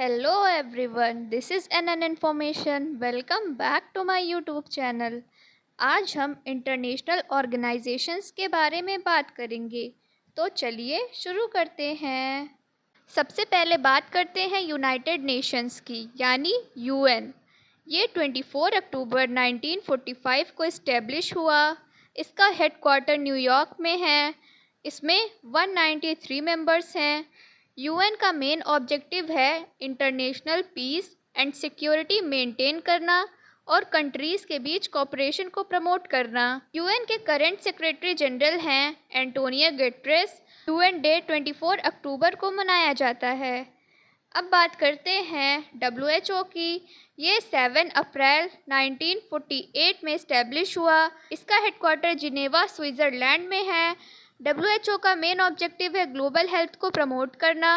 Hello everyone, this is NN Information. Welcome back to my YouTube channel. आज हम international organisations के बारे में बात करेंगे। तो चलिए शुरू करते हैं। सबसे पहले बात करते हैं यूनाइटेड नेशंस की, यानी यूएन। ये 24 अक्टूबर 1945 को इस्टेब्लिश हुआ। इसका हेडक्वार्टर न्यूयॉर्क में है। इसमें 193 मेंबर्स हैं। यूएन का मेन ऑब्जेक्टिव है international peace and security maintain करना और कंट्रीज़ के बीच कोऑपरेशन को प्रमोट करना। यूएन के करंट सेक्रेटरी जनरल हैं एंटोनियो गुटेरेस। यूएन डे 24 अक्टूबर को मनाया जाता है। अब बात करते हैं डब्ल्यूएचओ की। ये 7 अप्रैल 1948 में इस्टेब्लिश हुआ। इसका हेडक्वार्टर जिनेवा स्विट्ज़रलैंड में है। डब्ल्यूएचओ का मेन ऑब्जेक्टिव है ग्लोबल हेल्थ को प्रमोट करना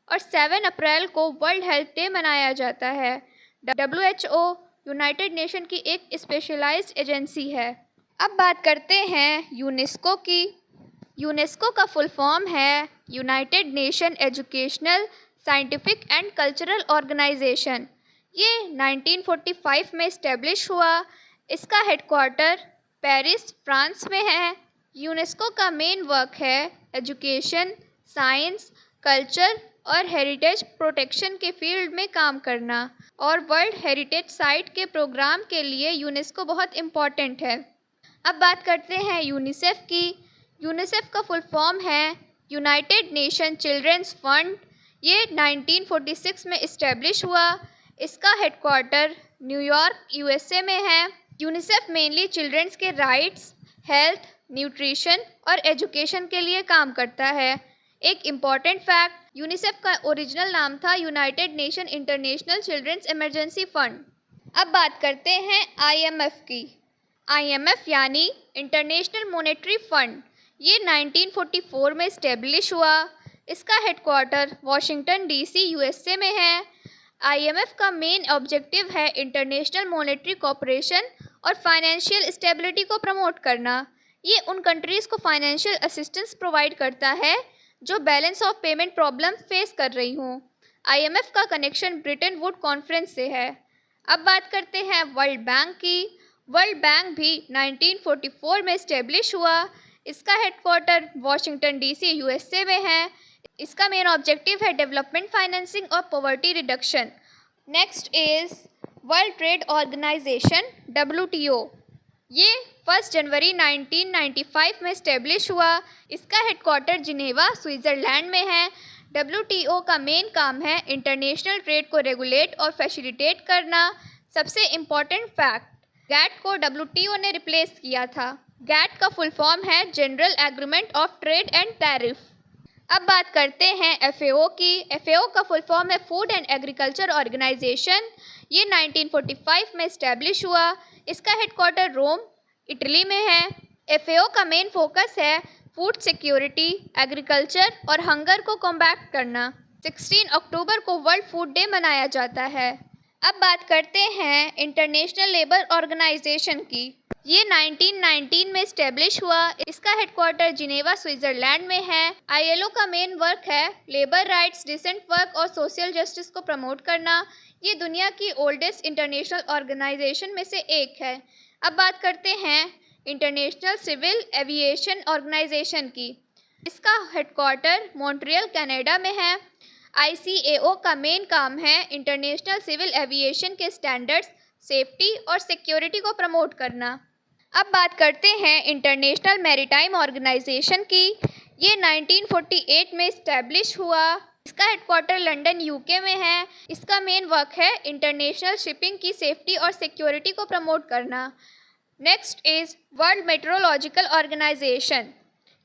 और 7 अप्रैल को वर्ल्ड हेल्थ डे मनाया जाता है। डब्ल्यूएचओ यूनाइटेड नेशन की एक स्पेशलाइज्ड एजेंसी है। अब बात करते हैं यूनेस्को की। यूनेस्को का फुल फॉर्म है united nation educational, scientific and cultural organization. ये 1945 में इस्टेब्लिश हुआ। इसका हेडक्वार्टर पेरिस, फ्रांस में है। यूनेस्को का मेन वर्क है एजुकेशन, साइंस, कल्चर और हेरिटेज प्रोटेक्शन के फील्ड में काम करना और वर्ल्ड हेरिटेज साइट के प्रोग्राम के लिए यूनेस्को बहुत इम्पॉर्टेंट है। अब बात करते हैं यूनिसेफ की। यूनिसेफ का फुल फॉर्म है यूनाइटेड नेशन चिल्ड्रंस फंड। ये 1946 में इस्टेब्लिश हुआ। इसका हेडक्वार्टर न्यूयॉर्क, यूएसए में है। यूनिसेफ मेनली चिल्ड्रंस के राइट्स, हेल्थ, न्यूट्रिशन और एजुकेशन के लिए काम करता है। एक इम्पॉर्टेंट फैक्ट, यूनिसेफ का ओरिजिनल नाम था United nation international children's emergency fund. अब बात करते हैं आईएमएफ की। आईएमएफ यानी इंटरनेशनल मॉनेटरी फंड, ये 1944 में इस्टेब्लिश हुआ। इसका हेडक्वार्टर वाशिंगटन डीसी, यूएसए में है। आईएमएफ का मेन ऑब्जेक्टिव है इंटरनेशनल मॉनेटरी कोऑपरेशन और फाइनेंशियल स्टेबिलिटी को प्रमोट करना। ये उन कंट्रीज़ को फाइनेंशियल असिस्टेंस प्रोवाइड करता है जो balance of payment problem face कर रही हूँ। आईएमएफ का कनेक्शन ब्रिटेन वुड कॉन्फ्रेंस से है। अब बात करते हैं वर्ल्ड बैंक की। वर्ल्ड बैंक भी 1944 में इस्टेब्लिश हुआ। इसका हेडक्वार्टर वाशिंगटन डीसी, यूएसए में है। इसका मेन ऑब्जेक्टिव है डेवलपमेंट फाइनेंसिंग और poverty reduction. Next is world trade organization, WTO. ये 1 जनवरी 1995 में इस्टेब्लिश हुआ। इसका हेडक्वार्टर जिनेवा, स्विट्ज़रलैंड में है। डब्ल्यूटीओ का मेन काम है इंटरनेशनल ट्रेड को रेगुलेट और फैसिलिटेट करना। सबसे इम्पॉर्टेंट फैक्ट, गैट को डब्ल्यूटीओ ने रिप्लेस किया था। गैट का फुल फॉर्म है general agreement of trade and tariff. अब बात करते हैं एफएओ की। एफएओ का फुल फॉर्म है फूड एंड एग्रीकल्चर ऑर्गेनाइजेशन। ये 1945 में इस्टेब्लिश हुआ। इसका हेडक्वार्टर रोम, इटली में है। एफएओ का मेन फोकस है फूड सिक्योरिटी, एग्रीकल्चर और हंगर को कॉम्बैट करना। 16 अक्टूबर को वर्ल्ड फूड डे मनाया जाता है। अब बात करते हैं इंटरनेशनल लेबर ऑर्गेनाइजेशन की। ये 1919 में इस्टेब्लिश हुआ। इसका हेडक्वार्टर जिनेवा, स्विट्ज़रलैंड में है। आईएलओ का मेन वर्क है लेबर राइट्स, डिसेंट वर्क और सोशल जस्टिस को प्रमोट करना। ये दुनिया की ओल्डेस्ट इंटरनेशनल ऑर्गेनाइजेशन में से एक है। अब बात करते हैं इंटरनेशनल सिविल एविएशन ऑर्गेनाइजेशन की। इसका हेडक्वार्टर मॉन्ट्रियल, कनाडा में है। आईसीएओ का मेन काम है इंटरनेशनल सिविल एविएशन के स्टैंडर्ड्स, सेफ्टी और सिक्योरिटी को प्रमोट करना। अब बात करते हैं इंटरनेशनल मैरीटाइम ऑर्गेनाइजेशन की। ये 1948 में इस्टेब्लिश हुआ। इसका हेडक्वार्टर लंदन, यूके में है। इसका मेन वर्क है इंटरनेशनल शिपिंग की सेफ्टी और सिक्योरिटी को प्रमोट करना। Next is world meteorological organization.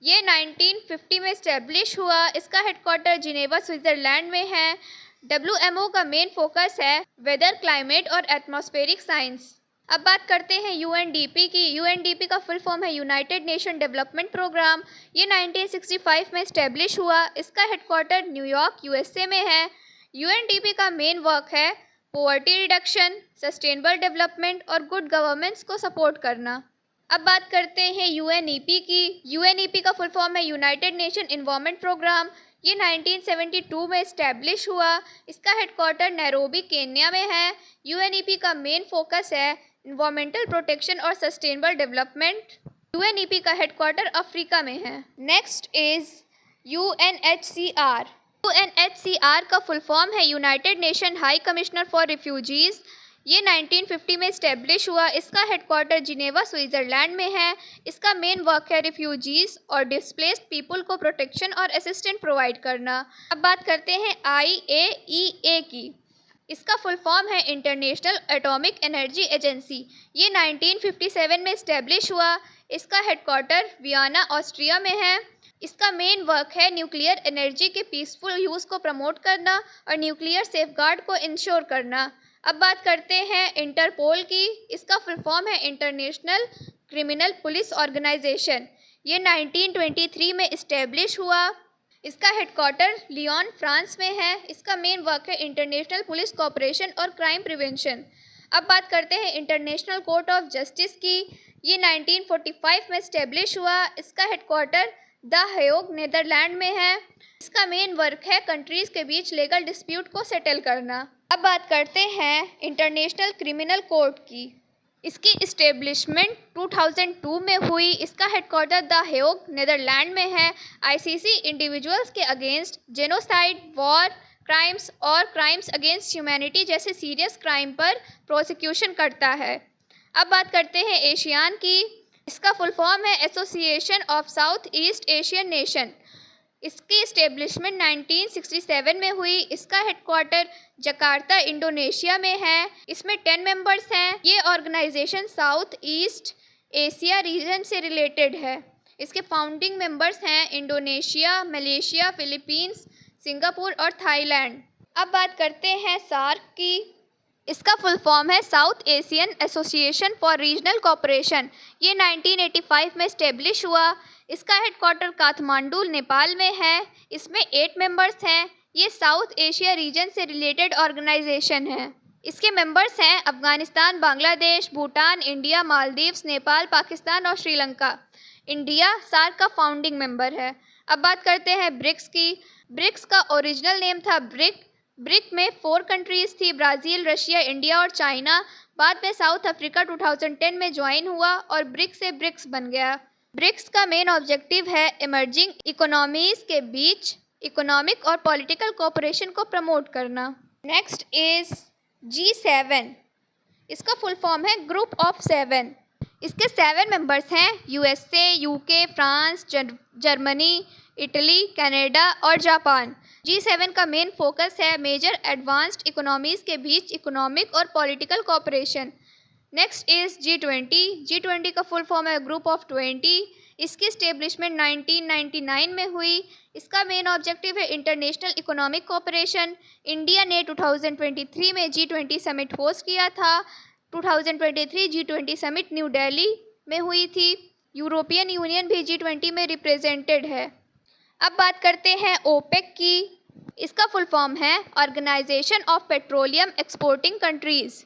ये 1950 में इस्टेब्लिश हुआ। इसका हेडक्वार्टर जिनेवा, स्विट्ज़रलैंड में है। डब्ल्यूएमओ का मेन फोकस है वेदर, क्लाइमेट और एटमॉस्फेरिक साइंस। अब बात करते हैं यूएनडीपी की। यूएनडीपी का फुल फॉर्म है यूनाइटेड नेशन डेवलपमेंट प्रोग्राम। ये 1965 में इस्टेब्लिश हुआ। इसका हेडक्वार्टर न्यूयॉर्क, यूएसए में है। यूएनडीपी का मेन वर्क है पॉवर्टी रिडक्शन, सस्टेनेबल डेवलपमेंट और गुड गवर्नेंस को सपोर्ट करना। अब बात करते हैं यूएनईपी की। यूएनईपी का फुल फॉर्म है यूनाइटेड नेशन एनवायरनमेंट प्रोग्राम। ये 1972 में इस्टेब्लिश हुआ। इसका हेडक्वार्टर नैरोबी केन्या में है। यूएनईपी का मेन फोकस है इन्वायरमेंटल प्रोटेक्शन और सस्टेनेबल डेवलपमेंट। यूएनईपी का हेडक्वार्टर अफ्रीका में है। Next is UNHCR. यूएनएचसीआर का फुल फॉर्म है united nation high commissioner for refugees. ये 1950 में इस्टेब्लिश हुआ। इसका हेडक्वार्टर जिनेवा स्विट्ज़रलैंड में है। इसका मेन वर्क है रिफ्यूजीज और डिस्प्लेस्ड पीपल को प्रोटेक्शन और असिस्टेंट प्रोवाइड करना। अब बात करते हैं IAEA की। इसका फुल फॉर्म है इंटरनेशनल एटॉमिक एनर्जी एजेंसी। ये 1957 में इस्टेब्लिश हुआ। इसका हेडक्वार्टर वियना ऑस्ट्रिया में है। इसका मेन वर्क है न्यूक्लियर एनर्जी के पीसफुल यूज़ को प्रमोट करना और न्यूक्लियर सेफगार्ड को इंश्योर करना। अब बात करते हैं इंटरपोल की। इसका फुल फॉर्म है इंटरनेशनल क्रिमिनल पुलिस ऑर्गेनाइजेशन। ये 1923 में इस्टेब्लिश हुआ। इसका हेडक्वार्टर लियोन फ्रांस में है। इसका मेन वर्क है इंटरनेशनल पुलिस कोऑपरेशन और क्राइम प्रिवेंशन। अब बात करते हैं इंटरनेशनल कोर्ट ऑफ जस्टिस की। ये 1945 में इस्टेब्लिश हुआ। इसका हेडक्वार्टर द हेग नीदरलैंड में है। इसका मेन वर्क है कंट्रीज़ के बीच लीगल डिस्प्यूट को सेटल करना। अब बात करते हैं इंटरनेशनल क्रिमिनल कोर्ट की। इसकी इस्टेब्लिशमेंट 2002 में हुई। इसका हेडक्वार्टर द हेग नीदरलैंड में है। आईसीसी इंडिविजुअल्स के अगेंस्ट जेनोसाइड, वॉर क्राइम्स और क्राइम्स अगेंस्ट ह्यूमैनिटी जैसे सीरियस क्राइम पर प्रोसिक्यूशन करता है। अब बात करते हैं एशियान की। इसका फुल फॉर्म है association of south east Asian nation. इसकी इस्टेब्लिशमेंट 1967 में हुई। इसका हेडक्वार्टर जकार्ता इंडोनेशिया में है। इसमें 10 मेंबर्स हैं। ये organization south east Asia region से रिलेटेड है। इसके फाउंडिंग मेंबर्स हैं इंडोनेशिया, मलेशिया, फिलीपींस, सिंगापुर और थाईलैंड। अब बात करते हैं सार्क की। इसका फुल फॉर्म है south Asian association for regional cooperation. ये 1985 में इस्टेब्लिश हुआ। इसका हेडक्वार्टर काठमांडू नेपाल में है। इसमें 8 मेंबर्स हैं। ये साउथ एशिया रीजन से रिलेटेड ऑर्गेनाइजेशन है। इसके मेंबर्स हैं अफगानिस्तान, बांग्लादेश, भूटान, इंडिया, मालदीव्स, नेपाल, पाकिस्तान और श्रीलंका। इंडिया सार्क का फाउंडिंग मेंबर है। अब बात करते हैं ब्रिक्स की। ब्रिक्स का ओरिजिनल नेम था ब्रिक। ब्रिक में 4 कंट्रीज़ थी, ब्राज़ील, रशिया, इंडिया और चाइना। बाद में साउथ अफ्रीका 2010 में ज्वाइन हुआ और ब्रिक्स से ब्रिक्स बन गया। ब्रिक्स का मेन ऑब्जेक्टिव है इमर्जिंग इकोनॉमीज़ के बीच इकोनॉमिक और पॉलिटिकल कोऑपरेशन को प्रमोट करना। Next is G7। इसका फुल फॉर्म है ग्रुप ऑफ 7। इसके 7 मेंबर्स हैं USA, UK, France, Germany, Italy, Canada और जापान। G7 का मेन फोकस है मेजर एडवांस्ड इकोनॉमीज़ के बीच इकोनॉमिक और political cooperation. Next is G20। G20 का फुल फॉर्म है ग्रुप ऑफ 20। इसकी इस्टेब्लिशमेंट 1999 में हुई। इसका मेन ऑब्जेक्टिव है इंटरनेशनल इकोनॉमिक कोऑपरेशन। इंडिया ने 2023 में G20 समिट होस्ट किया था। 2023 G20 समिट न्यू दिल्ली में हुई थी। यूरोपियन यूनियन भी G20 में रिप्रेजेंटेड है। अब बात करते हैं ओपेक की। इसका फुल फॉर्म है organization of petroleum exporting countries.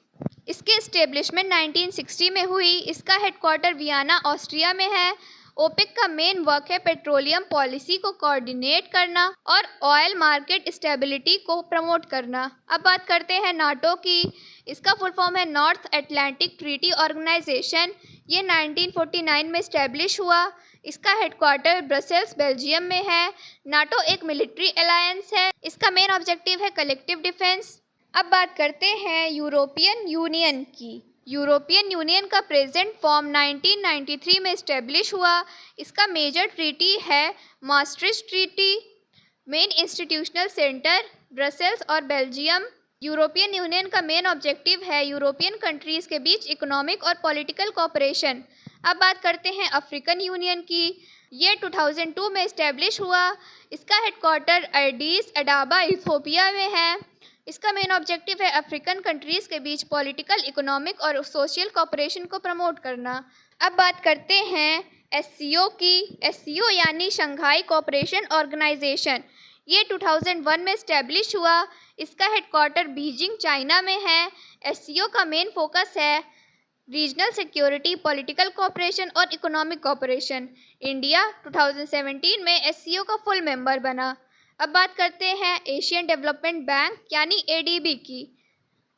इसकी इस्टेब्लिशमेंट 1960 में हुई। इसका हेडक्वार्टर वियना ऑस्ट्रिया में है। ओपेक का मेन वर्क है पेट्रोलियम पॉलिसी को कोऑर्डिनेट करना और ऑयल मार्केट स्टेबिलिटी को प्रमोट करना। अब बात करते हैं नाटो की। इसका फुल फॉर्म है नॉर्थ अटलांटिक ट्रीटी ऑर्गेनाइजेशन। ये 1949 में इस्टेब्लिश हुआ। इसका हेडक्वार्टर ब्रसेल्स, बेल्जियम में है। नाटो एक मिलिट्री अलायंस है। इसका मेन ऑब्जेक्टिव है कलेक्टिव डिफेंस। अब बात करते हैं यूरोपियन यूनियन की। यूरोपियन यूनियन का प्रेजेंट फॉर्म 1993 में इस्टेब्लिश हुआ। इसका मेजर ट्रीटी है maastricht treaty. Main institutional centre Brussels और बेल्जियम। यूरोपियन यूनियन का मेन ऑब्जेक्टिव है यूरोपियन कंट्रीज़ के बीच इकोनॉमिक और पॉलिटिकल कोऑपरेशन। अब बात करते हैं अफ्रीकन यूनियन की। ये 2002 में इस्टेब्लिश हुआ। इसका हेडक्वार्टर एडिस अबाबा इथियोपिया में है। इसका मेन ऑब्जेक्टिव है अफ्रीकन कंट्रीज़ के बीच पॉलिटिकल, इकोनॉमिक और सोशल कोऑपरेशन को प्रमोट करना। अब बात करते हैं SCO की। SCO यानी शंघाई कोऑपरेशन ऑर्गेनाइजेशन। ये 2001 में इस्टेब्लिश हुआ। इसका हेडक्वार्टर बीजिंग, चाइना में है। SCO का मेन फोकस है रीजनल सिक्योरिटी, पॉलिटिकल कोऑपरेशन और इकोनॉमिक कोऑपरेशन। इंडिया 2017 में SCO का फुल मेंबर बना। अब बात करते हैं एशियन डेवलपमेंट बैंक यानी एडीबी की।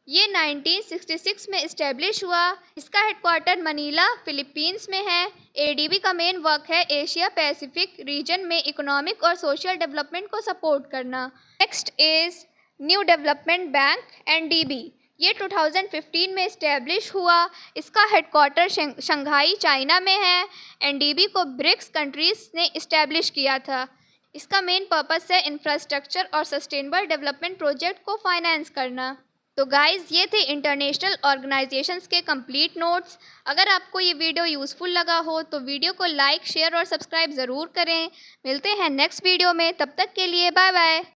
ये 1966 में इस्टेब्लिश हुआ। इसका हेडक्वार्टर मनीला, फिलीपींस में है। एडीबी का मेन वर्क है एशिया पैसिफिक रीजन में इकोनॉमिक और सोशल डेवलपमेंट को सपोर्ट करना। Next is new development bank NDB. ये 2015 में इस्टेब्लिश हुआ। इसका हेडक्वार्टर शंघाई, चाइना में है। एनडीबी को ब्रिक्स कंट्रीज़ ने इस्टेब्लिश किया था। इसका मेन पर्पस है इंफ्रास्ट्रक्चर और सस्टेनेबल डेवलपमेंट प्रोजेक्ट को फाइनेंस करना। तो गाइज़, ये थे इंटरनेशनल ऑर्गेनाइजेशंस के कंप्लीट नोट्स। अगर आपको ये वीडियो यूज़फुल लगा हो तो वीडियो को लाइक, शेयर और सब्सक्राइब ज़रूर करें। मिलते हैं नेक्स्ट वीडियो में, तब तक के लिए बाय बाय।